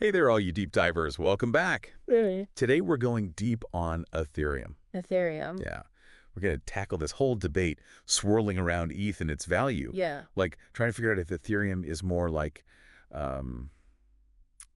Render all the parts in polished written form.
Hey there, all you deep divers. Welcome back. Really? Today, we're going deep on Ethereum. Ethereum. Yeah. We're going to tackle this whole debate swirling around ETH and its value. Yeah. Like, trying to figure out if Ethereum is more like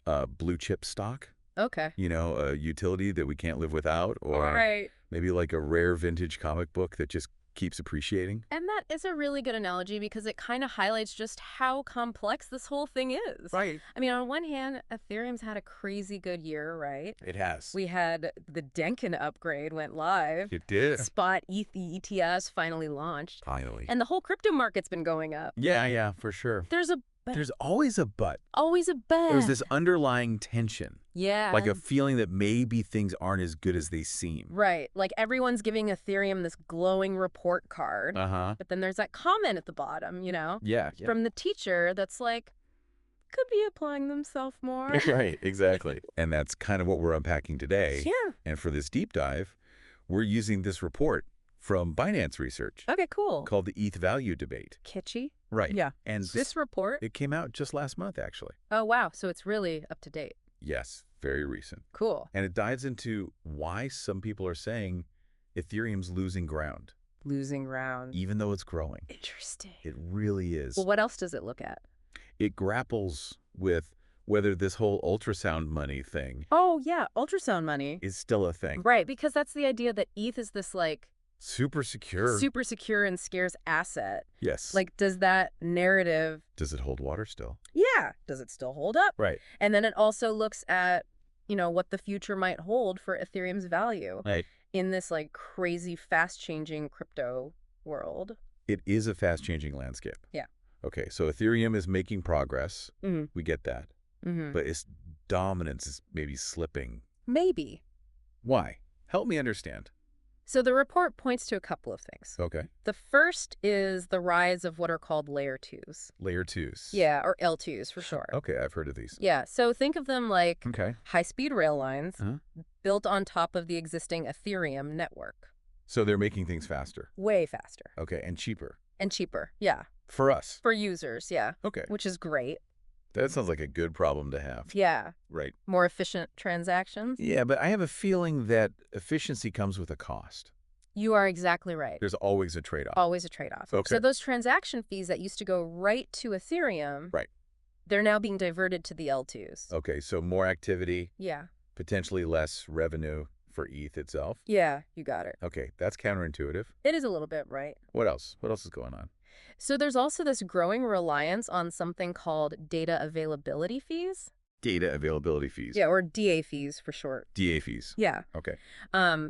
a blue chip stock, Okay. you know, a utility that we can't live without, or Right. maybe like a rare vintage comic book that just keeps appreciating. And that is a really good analogy because it kind of highlights just how complex this whole thing is. Right. I mean, on one hand, Ethereum's had a crazy good year, right? It has. We had the Denkin upgrade went live. It did. Spot ETH, the ETS finally launched. Finally. And the whole crypto market's been going up. Yeah, for sure. There's always a but. always a bet. There's this underlying tension. Yeah. Like a feeling that maybe things aren't as good as they seem. Right. Like everyone's giving Ethereum this glowing report card. Uh-huh. But then there's that comment at the bottom, you know? Yeah. From the teacher that's like, could be applying themselves more. Right, exactly. And that's kind of what we're unpacking today. Yeah. And for this deep dive, we're using this report from Binance Research Okay, cool. called the ETH value debate. Kitschy. Right. Yeah. And This report? it came out just last month, actually. Oh, wow. So it's really up to date. Yes, very recent. Cool. And it dives into why some people are saying Ethereum's losing ground, Losing round. even though it's growing. Interesting. It really is. Well, what else does it look at? It grapples with whether this whole ultrasound money thing Oh, yeah. Ultrasound money. is still a thing. Right. Because that's the idea that ETH is this like Super secure. super secure and scarce asset. Yes. Like, does that narrative, Does it hold water still? yeah, does it still hold up? Right. And then it also looks at, you know, what the future might hold for Ethereum's value Right. in this like crazy fast changing crypto world. It is a fast-changing landscape. Yeah. Okay, so Ethereum is making progress. Mm-hmm. We get that. Mm-hmm. But its dominance is maybe slipping. Maybe. Why? Help me understand. So the report points to a couple of things. Okay. The first is the rise of what are called layer 2s. Layer 2s. Yeah, or L2s for short. Okay, I've heard of these. Yeah, so think of them like Okay. high-speed rail lines Uh-huh. built on top of the existing Ethereum network. So they're making things faster. Way faster. Okay, and cheaper. And cheaper. Yeah. For us. For users, yeah. Okay. Which is great. That sounds like a good problem to have. Yeah. Right. More efficient transactions. Yeah, but I have a feeling that efficiency comes with a cost. You are exactly right. There's always a trade-off. Always a trade-off. Okay. So those transaction fees that used to go right to Ethereum, Right. they're now being diverted to the L2s. Okay, so more activity, Yeah. potentially less revenue for ETH itself. Yeah, you got it. Okay, that's counterintuitive. It is a little bit, right? What else? What else is going on? So there's also this growing reliance on something called data availability fees. Data availability fees. Yeah, or DA fees for short. DA fees. Yeah. Okay.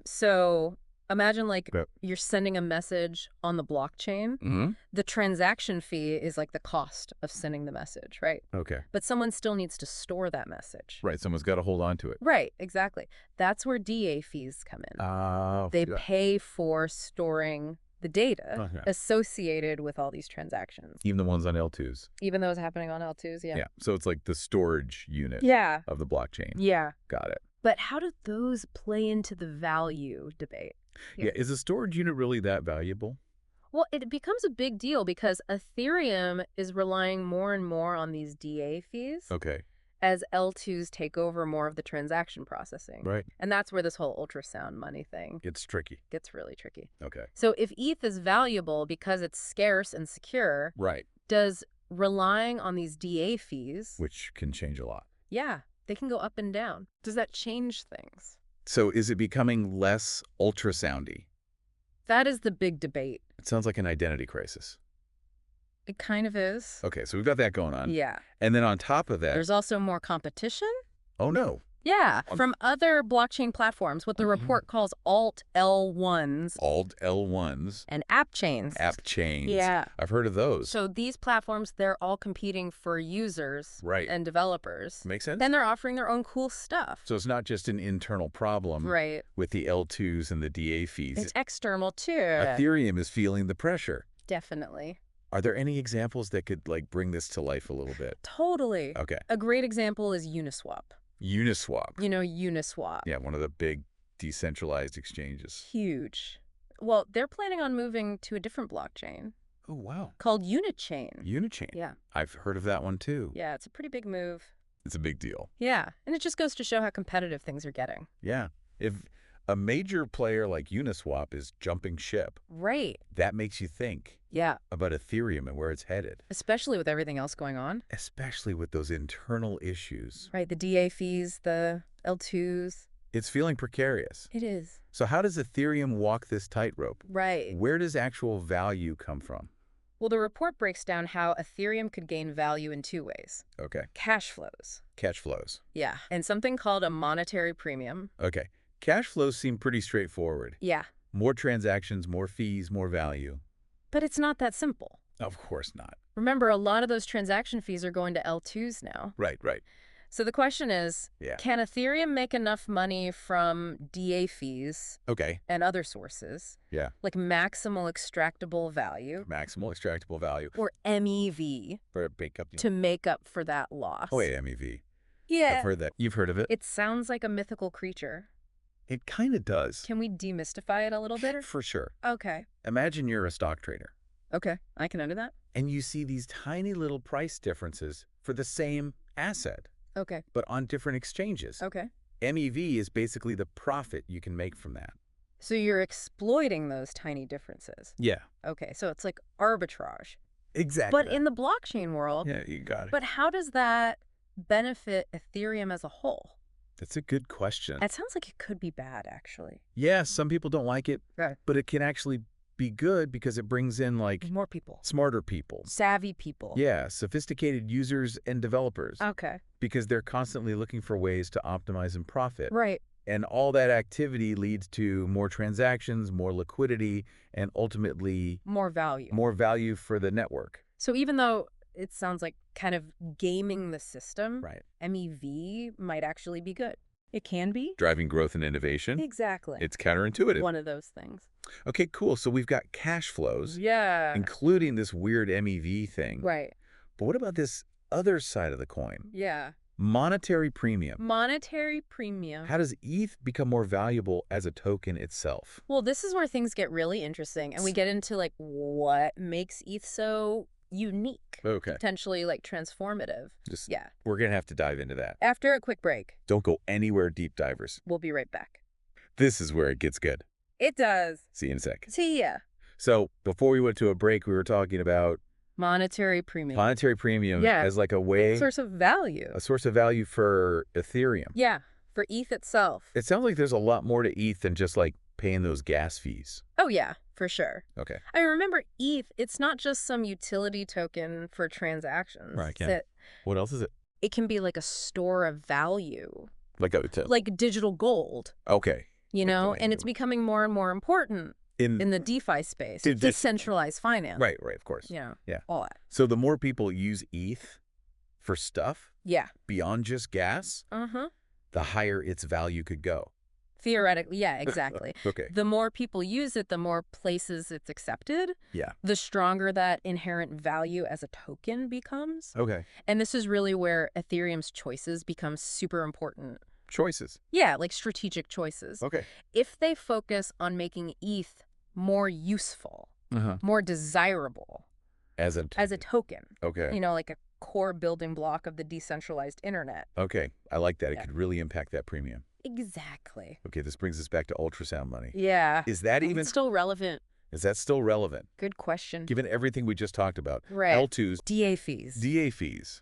So imagine like Yep. you're sending a message on the blockchain. Mm-hmm. The transaction fee is like the cost of sending the message, right? Okay. But someone still needs to store that message. Right, someone's got to hold on to it. Right, exactly. That's where DA fees come in. They yeah. pay for storing the data Okay. associated with all these transactions. Even the ones on L2s. Even though it's happening on L2s, yeah. Yeah. So it's like the storage unit Yeah. of the blockchain. Yeah. Got it. But how do those play into the value debate? Yeah. Is a storage unit really that valuable? Well, it becomes a big deal because Ethereum is relying more and more on these DA fees Okay. as L2s take over more of the transaction processing. Right. And that's where this whole ultrasound money thing It's tricky. gets really tricky. Okay. So if ETH is valuable because it's scarce and secure, Right. does relying on these DA fees, Which can change a lot. yeah, they can go up and down. Does that change things? So is it becoming less ultrasoundy? That is the big debate. It sounds like an identity crisis. It kind of is. Okay, so we've got that going on. Yeah. And then on top of that, There's also more competition. oh no, Yeah, from other blockchain platforms, what the report calls alt L1s alt L1s, and app chains. app chains. Yeah. I've heard of those. So these platforms, they're all competing for users Right. and developers. Makes sense? Then they're offering their own cool stuff. So it's not just an internal problem Right. with the L2s and the DA fees. It's external too. Ethereum is feeling the pressure. Definitely. Are there any examples that could like bring this to life a little bit? Totally. Okay. A great example is Uniswap. Uniswap. You know, Uniswap. Yeah, one of the big decentralized exchanges. Huge. Well, they're planning on moving to a different blockchain Oh, wow. called Unichain. Unichain. Yeah. I've heard of that one too. Yeah, it's a pretty big move. It's a big deal. Yeah, and it just goes to show how competitive things are getting. Yeah. If a major player like Uniswap is jumping ship, Right. that makes you think Yeah, about Ethereum and where it's headed, especially with everything else going on. especially with those internal issues. Right, the DA fees, the L2s. It's feeling precarious. It is. So how does Ethereum walk this tightrope? Right. Where does actual value come from? Well, the report breaks down how Ethereum could gain value in two ways. Okay. Cash flows. Cash flows. Yeah. And something called a monetary premium. Okay. Cash flows seem pretty straightforward. Yeah. More transactions, more fees, more value. But it's not that simple. Of course not. Remember, a lot of those transaction fees are going to L2s now. Right. So the question is, Yeah. can Ethereum make enough money from DA fees Okay. and other sources, Yeah. like maximal extractable value, Maximal extractable value or MEV, for a big company. to make up for that loss? Oh, wait, MEV. Yeah. I've heard that. You've heard of it? It sounds like a mythical creature. It kind of does. Can we demystify it a little bit? For sure. Okay. Imagine you're a stock trader Okay. I can under that. and you see these tiny little price differences for the same asset, Okay. but on different exchanges. Okay. MEV is basically the profit you can make from that. So you're exploiting those tiny differences. Yeah. Okay. So it's like arbitrage. Exactly. But in the blockchain world, Yeah, you got it. but how does that benefit Ethereum as a whole? That's a good question. It sounds like it could be bad, actually. Yeah, some people don't like it, Right. but it can actually be good because it brings in like More people. smarter people. Savvy people. Yeah, sophisticated users and developers Okay. because they're constantly looking for ways to optimize and profit. Right. And all that activity leads to more transactions, more liquidity, and ultimately More value. more value for the network. So even though it sounds like kind of gaming the system, Right. MEV might actually be good. It can be. Driving growth and innovation. Exactly. It's counterintuitive. One of those things. Okay, cool. So we've got cash flows, Yeah. including this weird MEV thing. Right. But what about this other side of the coin? Yeah. Monetary premium. Monetary premium. How does ETH become more valuable as a token itself? Well, this is where things get really interesting, and we get into like what makes ETH so unique, Okay. potentially like transformative. Just, Yeah. we're going to have to dive into that. After a quick break, Don't go anywhere, deep divers. we'll be right back. This is where it gets good. It does. See you in a sec. See ya. So before we went to a break, we were talking about Monetary premium. monetary premium Yeah. as like a way, Source of value. a source of value for Ethereum. Yeah. For ETH itself. It sounds like there's a lot more to ETH than just like paying those gas fees. Oh, yeah, for sure. Okay. I remember ETH, it's not just some utility token for transactions. Right, yeah. That What else is it? it can be like a store of value, Like a like digital gold, okay. you Like know, the and it's becoming more and more important in the DeFi space, Did this- decentralized finance. Right, of course. You know, Yeah. all that. So the more people use ETH for stuff Yeah. beyond just gas, Uh-huh. the higher its value could go. Theoretically, yeah, exactly. Okay. The more people use it, the more places it's accepted, Yeah. the stronger that inherent value as a token becomes. Okay. And this is really where Ethereum's choices become super important. Choices. Yeah, like strategic choices. Okay. If they focus on making ETH more useful, more desirable As a token, okay. you know, like a core building block of the decentralized internet. Okay. I like that. Yeah. It could really impact that premium. Exactly. Okay, this brings us back to ultrasound money. Yeah. Is that even It's still relevant. is that still relevant Good question. given everything we just talked about? Right. L2s, DA fees. DA fees.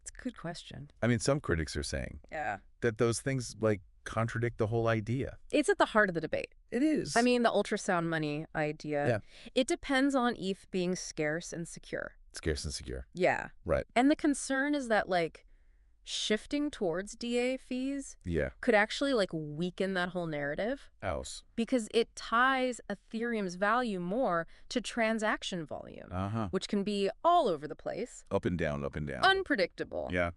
It's a good question. I mean, some critics are saying Yeah. that those things like contradict the whole idea. It's at the heart of the debate. It is. I mean, the ultrasound money idea. Yeah. It depends on ETH being scarce and secure. scarce and secure. Yeah. Right. And the concern is that, like, shifting towards DA fees Yeah. could actually, like, weaken that whole narrative House. because it ties Ethereum's value more to transaction volume, which can be all over the place, Up and down, up and down. unpredictable. Yeah.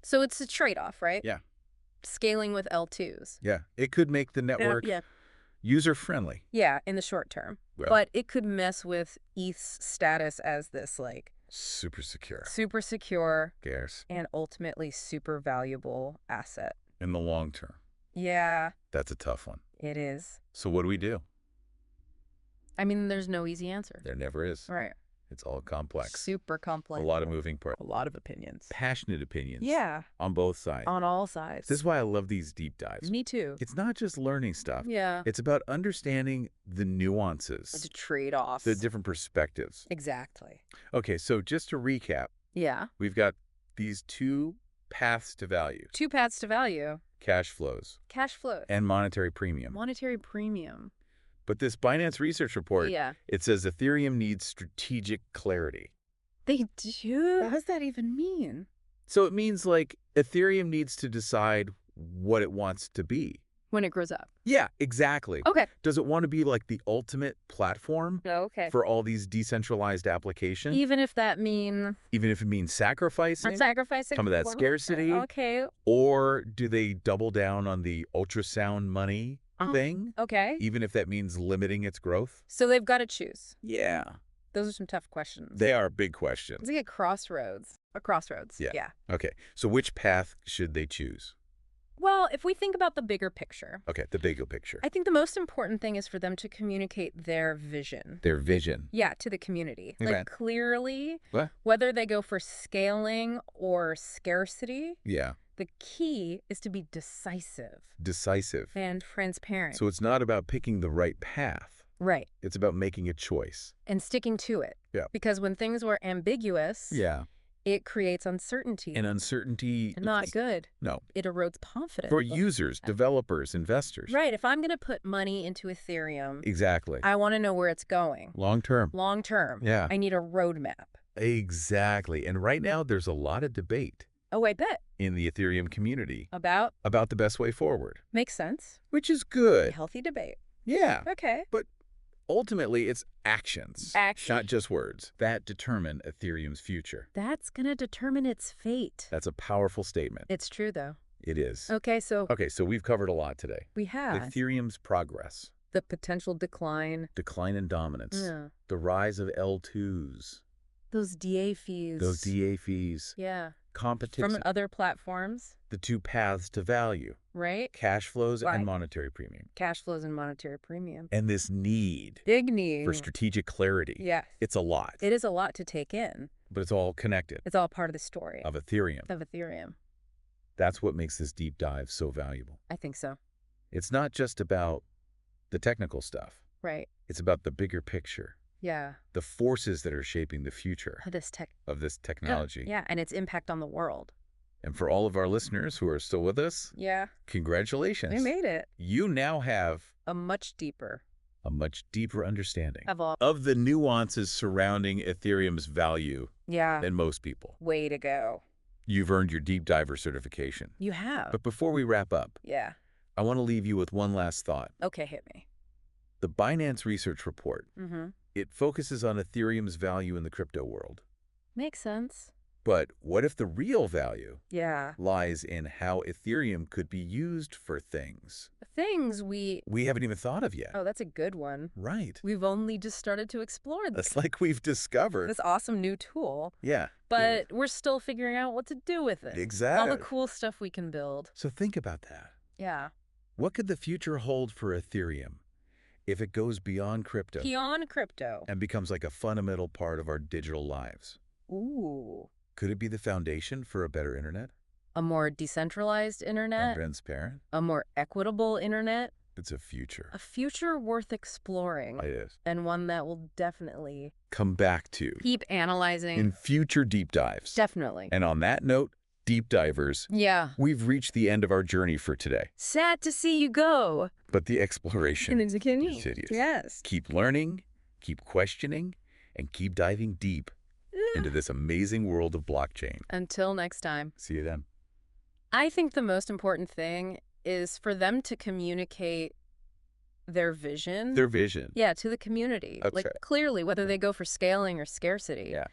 So it's a trade-off, right? Yeah. Scaling with L2s. Yeah. It could make the network Yeah. user-friendly. Yeah, in the short term. Well, But it could mess with ETH's status as this, like, super secure. super secure Scarce. and ultimately super valuable asset. In the long term. Yeah, That's a tough one. it is. So what do we do? I mean, there's no easy answer. There never is. Right. It's all complex. Super A complex. lot of moving parts. A lot of opinions. Passionate opinions. Yeah. On both sides. On all sides. This is why I love these deep dives. Me too. It's not just learning stuff. Yeah. It's about understanding the nuances. The trade-offs. The different perspectives. Exactly. Okay, so just to recap, Yeah. we've got these two paths to value. Two paths to value. Cash flows. Cash flow. And monetary premium. Monetary premium. But this Binance Research report, Yeah. it says Ethereum needs strategic clarity. They do? What does that even mean? So it means like Ethereum needs to decide what it wants to be. When it grows up. Yeah, exactly. Okay. Does it want to be like the ultimate platform Okay. for all these decentralized applications? Even if that means Even if it means sacrificing sacrificing some of that one- scarcity? Okay. Or do they double down on the ultrasound money thing? Okay. Even if that means limiting its growth? So they've got to choose. Yeah. Those are some tough questions. They are big questions. It's like a crossroads. A crossroads. Yeah. Okay. So which path should they choose? Well, if we think about the bigger picture, Okay, the bigger picture. I think the most important thing is for them to communicate their vision. Their vision. Yeah, to the community. Okay. Like clearly, What? whether they go for scaling or scarcity, Yeah. the key is to be decisive Decisive. and transparent. So it's not about picking the right path. Right. It's about making a choice. And sticking to it. Yeah. Because when things were ambiguous, Yeah. it creates uncertainty. And uncertainty. Not good. No. It erodes confidence. For users, developers, investors. Right. If I'm going to put money into Ethereum, Exactly. I want to know where it's going. Long term. Long term. Yeah. I need a roadmap. Exactly. And right now, there's a lot of debate Oh, I bet. in the Ethereum community About? about the best way forward, Makes sense. which is A good. healthy debate. Yeah. Okay. But ultimately, it's actions, Action. not just words, that determine Ethereum's future. That's going to determine its fate. That's a powerful statement. It's true, though. It is. Okay, so Okay, so we've covered a lot today. we have Ethereum's progress, the potential decline. decline in dominance, Yeah. the rise of L2s, Those DA fees. those DA fees, Yeah. competition, From other platforms, the two paths to value, right? cash flows Right. and monetary premium, Cash flows and monetary premium. and this need Big need. for strategic clarity. Yeah. It's a lot, It is a lot to take in. but it's all connected It's all part of the story of Ethereum. of Ethereum. That's what makes this deep dive so valuable. I think so. It's not just about the technical stuff. Right. It's about the bigger picture, Yeah. the forces that are shaping the future This tech. of this technology. Yeah, and its impact on the world. And for all of our listeners who are still with us, Yeah. congratulations. We made it. You now have A much deeper a much deeper understanding of all. of the nuances surrounding Ethereum's value Yeah. than most people. Way to go. You've earned your deep diver certification. You have. But before we wrap up, Yeah. I want to leave you with one last thought. Okay, hit me. The Binance Research report, Mm-hmm. it focuses on Ethereum's value in the crypto world. Makes sense. But what if the real value Yeah. lies in how Ethereum could be used for things Things we... we haven't even thought of yet? Oh, that's a good one. Right. We've only just started to explore That's like we've discovered. this awesome new tool, Yeah. but we're still figuring out what to do with it. Exactly. All the cool stuff we can build. So think about that. Yeah. What could the future hold for Ethereum if it goes beyond crypto Beyond crypto. and becomes like a fundamental part of our digital lives? Ooh. Could it be the foundation for a better internet? A more decentralized internet. Transparent? A more equitable internet. It's a future. A future worth exploring. It is. And one that will definitely Come back to keep analyzing. in future deep dives. Definitely. And on that note, deep divers, Yeah. we've reached the end of our journey for today. Sad to see you go. But the exploration Continue. continues. Yes. Keep learning, keep questioning, and keep diving deep into this amazing world of blockchain. Until next time. See you then. I think the most important thing is for them to communicate their vision. Their vision. Yeah, to the community. That's Like right. clearly, whether they go for scaling or scarcity. Yeah.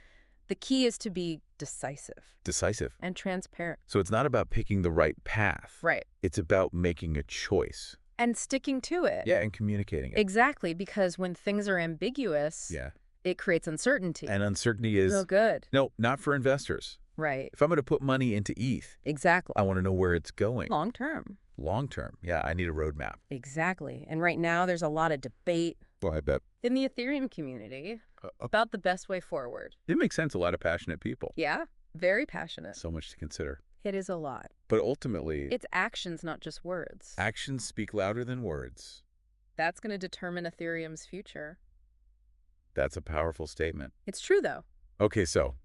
The key is to be decisive Decisive. and transparent. So it's not about picking the right path. Right. It's about making a choice. And sticking to it. Yeah, and communicating it. Exactly, because when things are ambiguous, Yeah. it creates uncertainty. And uncertainty is... No good. No, not for investors. Right. If I'm going to put money into ETH, Exactly. I want to know where it's going. Long term. Long term. Yeah, I need a roadmap. Exactly. And right now, there's a lot of debate. Well, I bet. In the Ethereum community about the best way forward. It makes sense. A lot of passionate people. Yeah, very passionate. So much to consider. It is a lot. But ultimately, It's actions, not just words. actions speak louder than words. That's going to determine Ethereum's future. That's a powerful statement. It's true, though. Okay, so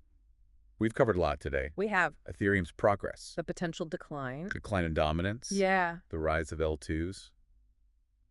we've covered a lot today. We have Ethereum's progress, the potential decline. decline in dominance, Yeah. the rise of L2s,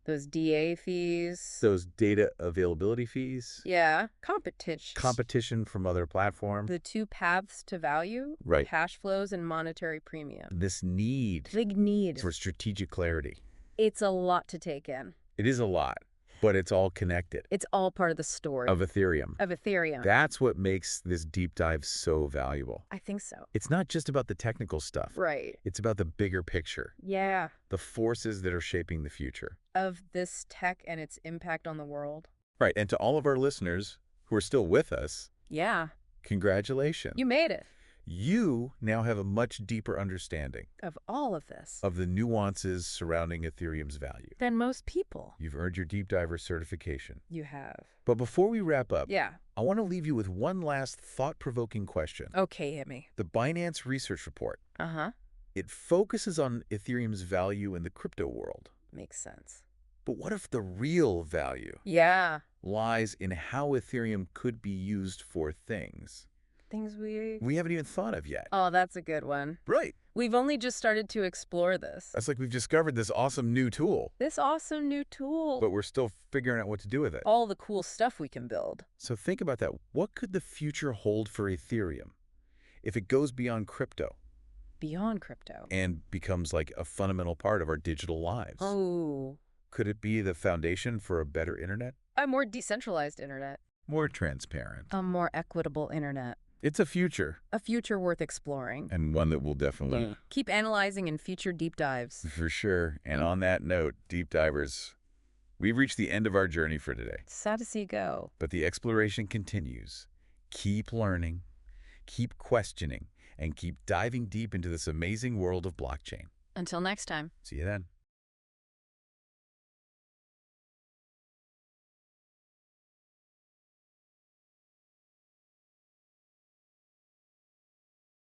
Those DA fees. those data availability fees, Yeah. Competition. competition from other platforms. The two paths to value. Right. Cash flows and monetary premium. This need Big need. for strategic clarity. It's a lot to take in. It is a lot, but it's all connected. It's all part of the story. Of Ethereum. Of Ethereum. That's what makes this deep dive so valuable. I think so. It's not just about the technical stuff. Right. It's about the bigger picture, Yeah. the forces that are shaping the future. Of this tech and its impact on the world. Right, and to all of our listeners who are still with us, Yeah. congratulations. You made it. You now have a much deeper understanding Of all of this. of the nuances surrounding Ethereum's value. Than most people. You've earned your deep diver certification. You have. But before we wrap up, Yeah. I want to leave you with one last thought-provoking question. Okay, hit me. The Binance Research report, Uh-huh. it focuses on Ethereum's value in the crypto world. Makes sense. But what if the real value Yeah. lies in how Ethereum could be used for things Things we haven't even thought of yet? Oh, that's a good one. Right. We've only just started to explore this. That's like we've discovered this awesome new tool, This awesome new tool. but we're still figuring out what to do with it. All the cool stuff we can build. So think about that. What could the future hold for Ethereum if it goes beyond crypto Beyond crypto. and becomes like a fundamental part of our digital lives? Oh. Could it be the foundation for a better internet? A more decentralized internet. More transparent. A more equitable internet. It's a future, A future worth exploring. and one that will definitely, Keep analyzing in future deep dives. for sure. And on that note, deep divers, we've reached the end of our journey for today. Sad to see go. But the exploration continues. Keep learning, keep questioning, and keep diving deep into this amazing world of blockchain. Until next time. See you then.